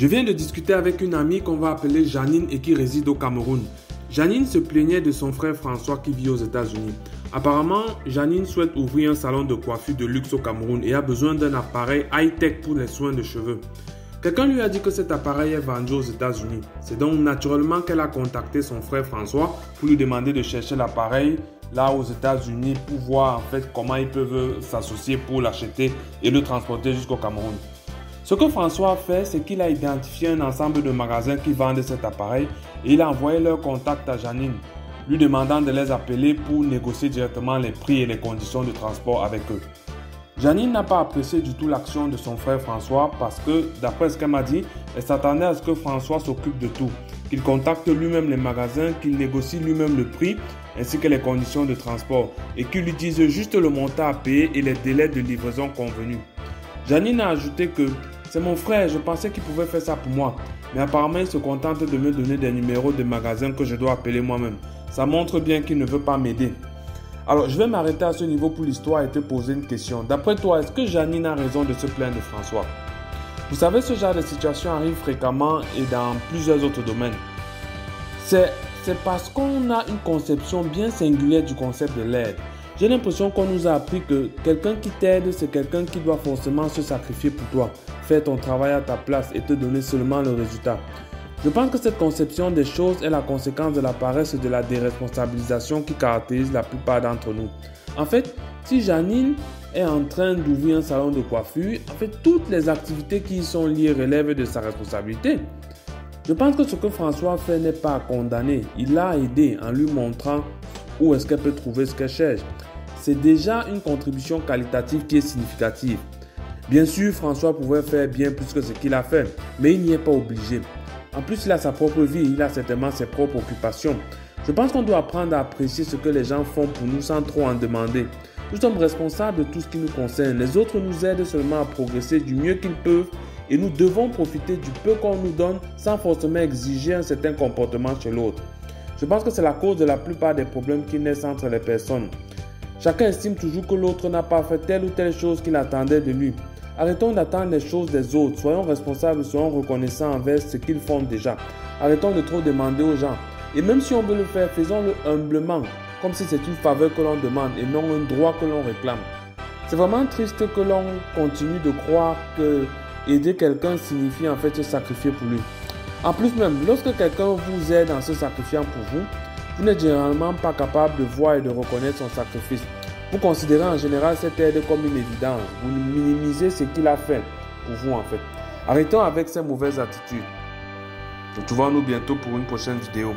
Je viens de discuter avec une amie qu'on va appeler Janine et qui réside au Cameroun. Janine se plaignait de son frère François qui vit aux États-Unis. Apparemment, Janine souhaite ouvrir un salon de coiffure de luxe au Cameroun et a besoin d'un appareil high-tech pour les soins de cheveux. Quelqu'un lui a dit que cet appareil est vendu aux États-Unis. C'est donc naturellement qu'elle a contacté son frère François pour lui demander de chercher l'appareil là aux États-Unis pour voir en fait comment ils peuvent s'associer pour l'acheter et le transporter jusqu'au Cameroun. Ce que François a fait, c'est qu'il a identifié un ensemble de magasins qui vendent cet appareil et il a envoyé leur contact à Janine, lui demandant de les appeler pour négocier directement les prix et les conditions de transport avec eux. Janine n'a pas apprécié du tout l'action de son frère François parce que, d'après ce qu'elle m'a dit, elle s'attendait à ce que François s'occupe de tout, qu'il contacte lui-même les magasins, qu'il négocie lui-même le prix ainsi que les conditions de transport et qu'il lui dise juste le montant à payer et les délais de livraison convenus. Janine a ajouté que c'est mon frère, je pensais qu'il pouvait faire ça pour moi, mais apparemment il se contente de me donner des numéros de magasins que je dois appeler moi-même. Ça montre bien qu'il ne veut pas m'aider. Alors, je vais m'arrêter à ce niveau pour l'histoire et te poser une question. D'après toi, est-ce que Janine a raison de se plaindre de François? Vous savez, ce genre de situation arrive fréquemment et dans plusieurs autres domaines. C'est parce qu'on a une conception bien singulière du concept de l'aide. J'ai l'impression qu'on nous a appris que quelqu'un qui t'aide, c'est quelqu'un qui doit forcément se sacrifier pour toi, faire ton travail à ta place et te donner seulement le résultat. Je pense que cette conception des choses est la conséquence de la paresse et de la déresponsabilisation qui caractérise la plupart d'entre nous. En fait, si Janine est en train d'ouvrir un salon de coiffure, en fait, toutes les activités qui y sont liées relèvent de sa responsabilité. Je pense que ce que François fait n'est pas à condamner. Il l'a aidé en lui montrant où est-ce qu'elle peut trouver ce qu'elle cherche. C'est déjà une contribution qualitative qui est significative. Bien sûr, François pouvait faire bien plus que ce qu'il a fait, mais il n'y est pas obligé. En plus, il a sa propre vie, il a certainement ses propres occupations. Je pense qu'on doit apprendre à apprécier ce que les gens font pour nous sans trop en demander. Nous sommes responsables de tout ce qui nous concerne. Les autres nous aident seulement à progresser du mieux qu'ils peuvent et nous devons profiter du peu qu'on nous donne sans forcément exiger un certain comportement chez l'autre. Je pense que c'est la cause de la plupart des problèmes qui naissent entre les personnes. Chacun estime toujours que l'autre n'a pas fait telle ou telle chose qu'il attendait de lui. Arrêtons d'attendre les choses des autres. Soyons responsables, soyons reconnaissants envers ce qu'ils font déjà. Arrêtons de trop demander aux gens. Et même si on veut le faire, faisons-le humblement, comme si c'est une faveur que l'on demande et non un droit que l'on réclame. C'est vraiment triste que l'on continue de croire que aider quelqu'un signifie en fait se sacrifier pour lui. En plus même, lorsque quelqu'un vous aide en se sacrifiant pour vous, vous n'êtes généralement pas capable de voir et de reconnaître son sacrifice. Vous considérez en général cette aide comme une évidence. Vous minimisez ce qu'il a fait pour vous en fait. Arrêtons avec ces mauvaises attitudes. Retrouvons-nous bientôt pour une prochaine vidéo.